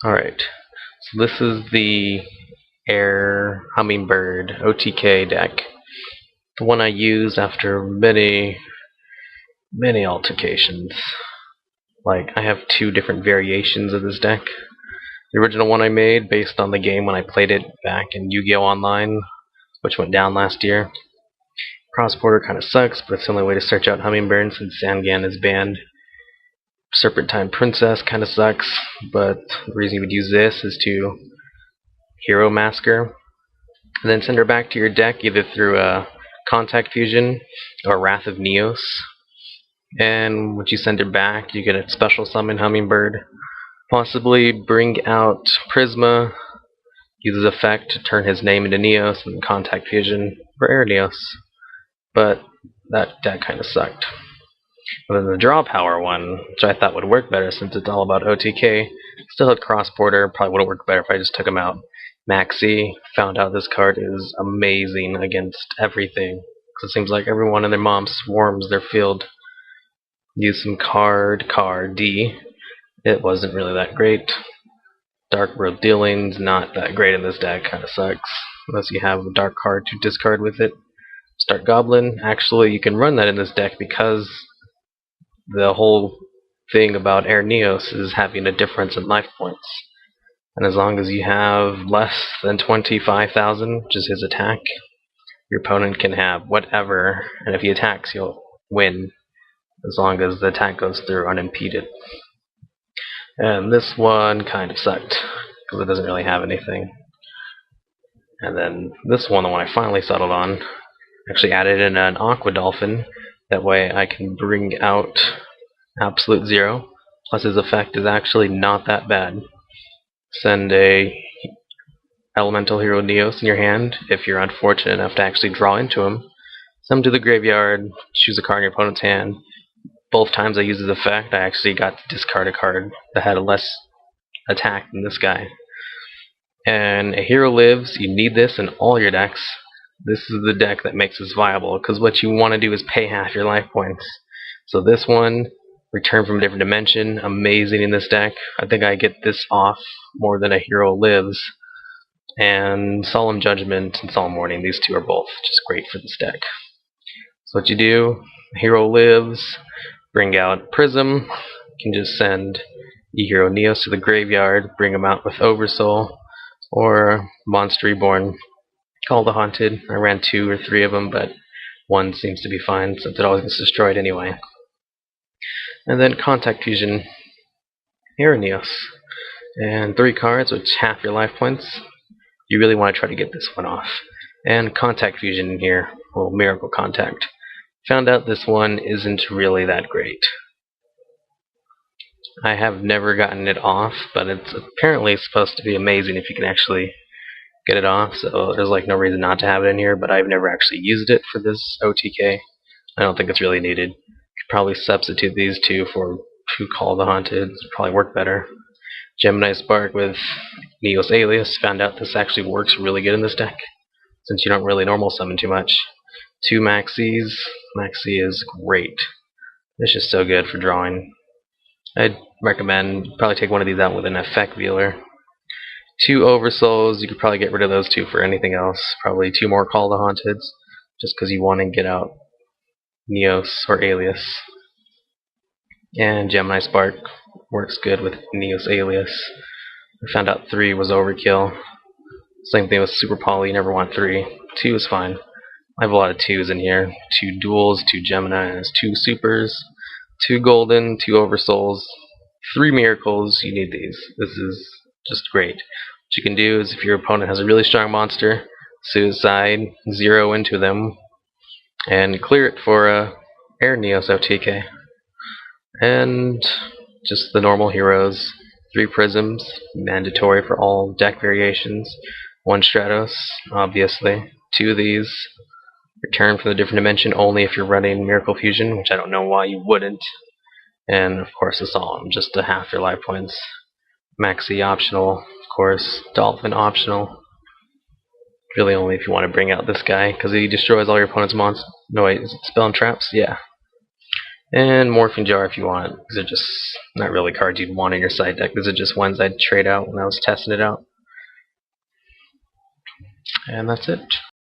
Alright, so this is the Air Hummingbird OTK deck. The one I use after many altercations. Like, I have two different variations of this deck. The original one I made based on the game when I played it back in Yu-Gi-Oh! Online, which went down last year. Cross-border kinda sucks, but it's the only way to search out Hummingbird since Sangan is banned. Serpentine Princess kinda sucks, but the reason you would use this is to Hero Masker, and then send her back to your deck either through a Contact Fusion or Wrath of Neos. And once you send her back, you get a special summon Hummingbird. Possibly bring out Prisma, use his effect to turn his name into Neos, and Contact Fusion for Air Neos. But that kinda sucked. And then the Draw Power one, which I thought would work better since it's all about OTK, still had Cross Border, probably would have worked better if I just took him out. Maxi, found out this card is amazing against everything. Because it seems like everyone and their mom swarms their field. Use some card D. It wasn't really that great. Dark Road Dealing's not that great in this deck, kinda sucks. Unless you have a dark card to discard with it. Start Goblin, actually you can run that in this deck because the whole thing about Air Neos is having a difference in life points. And as long as you have less than 25,000, which is his attack, your opponent can have whatever, and if he attacks, you'll win, as long as the attack goes through unimpeded. And this one kind of sucked, because it doesn't really have anything. And then this one, the one I finally settled on, actually added in an Aqua Dolphin. That way I can bring out Absolute Zero, plus his effect is actually not that bad. Send a Elemental Hero Neos in your hand if you're unfortunate enough to actually draw into him. Send him to the graveyard, choose a card in your opponent's hand. Both times I used his effect, I actually got to discard a card that had a less attack than this guy. And a hero lives, you need this in all your decks. This is the deck that makes this viable, because what you want to do is pay half your life points. So this one, Return from a Different Dimension, amazing in this deck. I think I get this off more than a hero lives. And Solemn Judgment and Solemn Warning, these two are both just great for this deck. So what you do, hero lives, bring out Prism, you can just send E-Hero Neos to the graveyard, bring him out with Oversoul, or Monster Reborn, Call the Haunted. I ran 2 or 3 of them, but one seems to be fine since it always gets destroyed anyway. And then Contact Fusion, Hero Neos, and 3 cards, which half your life points. You really want to try to get this one off. And Contact Fusion in here, well, Miracle Contact. Found out this one isn't really that great. I have never gotten it off, but it's apparently supposed to be amazing if you can actually get it off, so there's like no reason not to have it in here, but I've never actually used it for this OTK. I don't think it's really needed. You could probably substitute these two for Who Call the Haunted. It'd probably work better. Gemini Spark with Neos Alias. Found out this actually works really good in this deck, since you don't really normal summon too much. 2 Maxis. Maxi is great. It's just so good for drawing. I'd recommend probably take one of these out with an effect veiler. 2 Oversouls, you could probably get rid of those 2 for anything else. Probably 2 more Call the Haunteds, just because you want to get out Neos or Alias. And Gemini Spark works good with Neos Alias. I found out 3 was overkill. Same thing with Super Poly, you never want 3. 2 is fine. I have a lot of 2s in here. 2 Duals, 2 Geminis, 2 Supers, 2 Golden, 2 Oversouls, 3 Miracles. You need these. This is just great. What you can do is if your opponent has a really strong monster, Suicide, 0 into them, and clear it for Air Neos OTK. And just the normal heroes. 3 Prisms, mandatory for all deck variations. 1 Stratos, obviously. 2 of these. Return from the Different Dimension only if you're running Miracle Fusion, which I don't know why you wouldn't. And of course the Solemn, just to half your life points. Maxi optional, of course. Dolphin optional. Really only if you want to bring out this guy, because he destroys all your opponent's monsters. No wait, is it Spell and Traps? Yeah. And Morphing Jar if you want. These are just not really cards you'd want in your side deck. These are just ones I'd trade out when I was testing it out. And that's it.